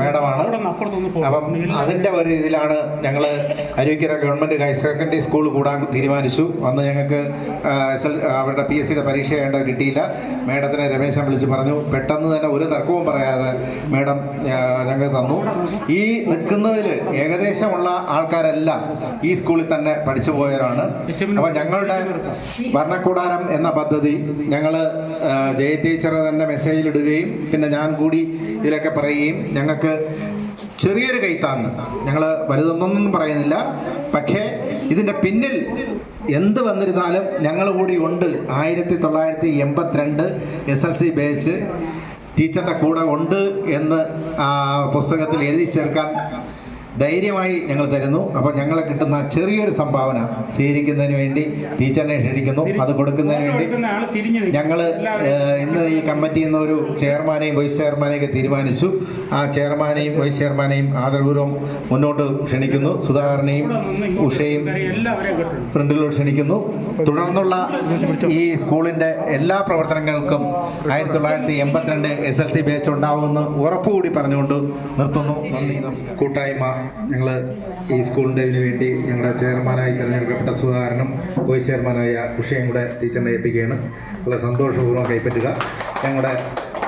മേഡമാണ്. അപ്പം അതിൻ്റെ ഒരു ഇതിലാണ് ഞങ്ങൾ Aruvikkara government higher secondary school കൂടാൻ തീരുമാനിച്ചു. അന്ന് ഞങ്ങൾക്ക് അവരുടെ PSCയുടെ പരീക്ഷ ചെയ്യേണ്ടത് കിട്ടിയില്ല. മേഡത്തിനെ രമേശൻ വിളിച്ച് പറഞ്ഞു. പെട്ടെന്ന് തന്നെ ഒരു തർക്കവും പറയാതെ മേഡം ഞങ്ങൾക്ക് തന്നു. ഈ നിൽക്കുന്നതിൽ ഏകദേശമുള്ള ആൾക്കാരെല്ലാം ഈ സ്കൂളിൽ തന്നെ പഠിച്ചു പോയവരാണ്. അപ്പോൾ ഞങ്ങളുടെ ഭരണകൂടാരം എന്ന പദ്ധതി ഞങ്ങൾ ജയ ടീച്ചർ തന്നെ മെസ്സേജിലിടുകയും പിന്നെ ഞാൻ കൂടി ഇതിലൊക്കെ പറയുകയും ഞങ്ങൾക്ക് ചെറിയൊരു കൈത്താങ്ങ്, ഞങ്ങൾ വലുതൊന്നും പറയുന്നില്ല, പക്ഷേ ഇതിൻ്റെ പിന്നിൽ എന്ത് വന്നിരുന്നാലും ഞങ്ങൾ കൂടി ഉണ്ട്. 1982 SLC ബേസ് ടീച്ചറിൻ്റെ കൂടെ ഉണ്ട് എന്ന് പുസ്തകത്തിൽ എഴുതി ചേർക്കാൻ ധൈര്യമായി ഞങ്ങൾ തരുന്നു. അപ്പോൾ ഞങ്ങളെ കിട്ടുന്ന ചെറിയൊരു സംഭാവന സ്വീകരിക്കുന്നതിന് വേണ്ടി ടീച്ചറിനെ ക്ഷണിക്കുന്നു. അത് കൊടുക്കുന്നതിന് വേണ്ടി ഞങ്ങൾ ഇന്ന് ഈ കമ്മിറ്റിയിൽ നിന്ന് ഒരു ചെയർമാനെയും വൈസ് ചെയർമാനെയൊക്കെ തീരുമാനിച്ചു. ആ ചെയർമാനെയും വൈസ് ചെയർമാനെയും ആദരപൂർവ്വം മുന്നോട്ട് ക്ഷണിക്കുന്നു. സുധാകരനെയും ഉഷയും ഫ്രണ്ടിലോട്ട് ക്ഷണിക്കുന്നു. തുടർന്നുള്ള ഈ സ്കൂളിൻ്റെ എല്ലാ പ്രവർത്തനങ്ങൾക്കും 1982 SLC ബാച്ച് ഉണ്ടാവുമെന്ന് ഉറപ്പുകൂടി പറഞ്ഞുകൊണ്ട് നിർത്തുന്നു. നന്ദി. കൂട്ടായ്മ ഞങ്ങൾ ഈ സ്കൂളിൻ്റെ ഇതിനു വേണ്ടി ഞങ്ങളുടെ ചെയർമാനായി തിരഞ്ഞെടുക്കപ്പെട്ട സുധാകരനും വൈസ് ചെയർമാനായ ഉഷയും കൂടെ ടീച്ചറിനെ ഏൽപ്പിക്കുകയാണ്. വളരെ സന്തോഷപൂർവ്വം കൈപ്പറ്റുക. ഞങ്ങളുടെ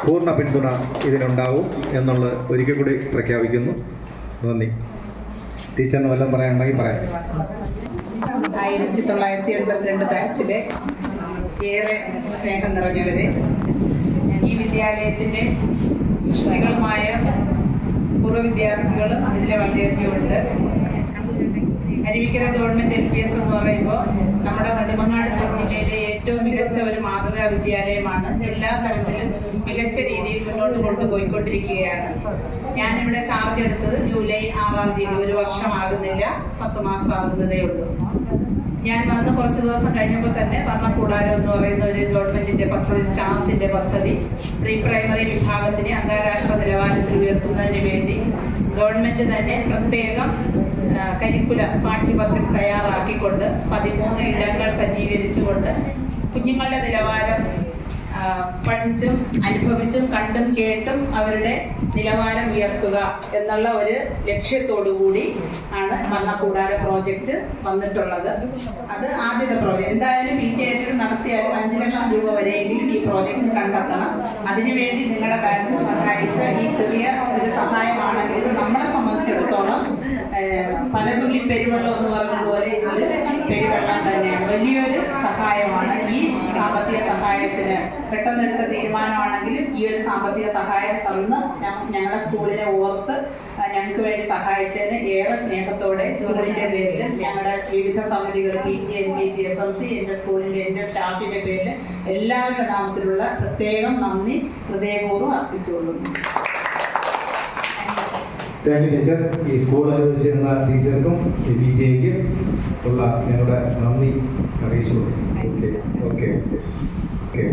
പൂർണ്ണ പിന്തുണ ഇതിനുണ്ടാവും എന്നുള്ള ഒരിക്കൽ കൂടി പ്രഖ്യാപിക്കുന്നു. നന്ദി. ടീച്ചറിന് വല്ലതും പറയാനുണ്ടെങ്കിൽ പറയാം. 1982 ബാച്ചിലെ ഏറെ സ്നേഹം നിറഞ്ഞവരെ, ഈ വിദ്യാലയത്തിൻ്റെ സൃഷ്ടികളുമായ പൂർവ്വ വിദ്യാർത്ഥികളും ഇതിലെ വളരെയധികമുണ്ട്. അരുവിക്കര ഗവൺമെൻറ് LPS എന്ന് പറയുമ്പോൾ നമ്മുടെ നെടുമങ്ങാട് സബ് ജില്ലയിലെ ഏറ്റവും മികച്ച ഒരു മാതൃകാ വിദ്യാലയമാണ്. എല്ലാ തരത്തിലും മികച്ച രീതിയിൽ മുന്നോട്ട് കൊണ്ടുപോയിക്കൊണ്ടിരിക്കുകയാണ്. ഞാനിവിടെ ചാർജ് എടുത്തത് ജൂലൈ 6-ാം തീയതി, 1 വർഷമാകുന്നില്ല, 10 മാസം ആകുന്നതേ ഉള്ളൂ. ഞാൻ വന്ന് കുറച്ച് ദിവസം കഴിഞ്ഞപ്പോൾ തന്നെ വർണ്ണക്കൂടാരം എന്ന് പറയുന്ന ഒരു ഗവൺമെന്റിന്റെ പദ്ധതി, സ്റ്റാർസിന്റെ പദ്ധതി, പ്രീ പ്രൈമറി വിഭാഗത്തിനെ അന്താരാഷ്ട്ര നിലവാരത്തിൽ ഉയർത്തുന്നതിന് വേണ്ടി ഗവൺമെന്റ് തന്നെ പ്രത്യേകം കരിക്കുലം പാഠ്യപദ്ധതി തയ്യാറാക്കിക്കൊണ്ട് 13 ഇടങ്ങൾ സജ്ജീകരിച്ചുകൊണ്ട് കുഞ്ഞുങ്ങളുടെ നിലവാരം പഠിച്ചും അനുഭവിച്ചും കണ്ടും കേട്ടും അവരുടെ നിലവാരം ഉയർത്തുക എന്നുള്ള ഒരു ലക്ഷ്യത്തോടു കൂടി ആണ് വർണ്ണക്കൂടാര പ്രോജക്റ്റ് വന്നിട്ടുള്ളത്. അത് ആദ്യത്തെ പ്രോജക്റ്റ്. എന്തായാലും PTA നടത്തിയാലും 5 ലക്ഷം രൂപ വരെയെങ്കിലും ഈ പ്രോജക്റ്റ് കണ്ടെത്തണം. അതിനുവേണ്ടി നിങ്ങളുടെ ബാച്ച് സഹായിച്ച ഈ ചെറിയ ഒരു സഹായമാണെങ്കിൽ ഇത് നമ്മളെ സംബന്ധിച്ചിടത്തോളം പലതുള്ളി പെരുവെള്ളം എന്ന് പറഞ്ഞതുപോലെ ഇതൊരു പെരുവെള്ളം തന്നെയാണ്. വലിയൊരു സഹായമാണ്. ഈ സാമ്പത്തിക സഹായത്തിന് പെട്ടെന്നെടുത്ത തീരുമാനമാണെങ്കിലും ഈ ഒരു സാമ്പത്തിക സഹായം തന്ന് ഞങ്ങളുടെ സ്കൂളിനെ ഓർത്ത് ഞങ്ങൾക്ക് വേണ്ടി സഹായിച്ചതിന് ഏറെ സ്നേഹത്തോടെ സ്കൂളിന്റെ പേരിൽ ഞങ്ങളുടെ വിവിധ സമിതികൾ PTA, MPC, SMC, എൻ്റെ സ്കൂളിന്റെ, എൻ്റെ സ്റ്റാഫിന്റെ പേരിൽ എല്ലാവരുടെ നാമത്തിലുള്ള പ്രത്യേകം നന്ദി ഹൃദയപൂർവ്വം അർപ്പിച്ചുകൊള്ളുന്നു. Thank you teacher. ഈ സ്കൂൾ അനുവദിച്ചിരുന്ന ടീച്ചർക്കും PTA-ക്കും ഉള്ള ഞങ്ങളുടെ നന്ദി അറിയിച്ചു. Okay okay okay.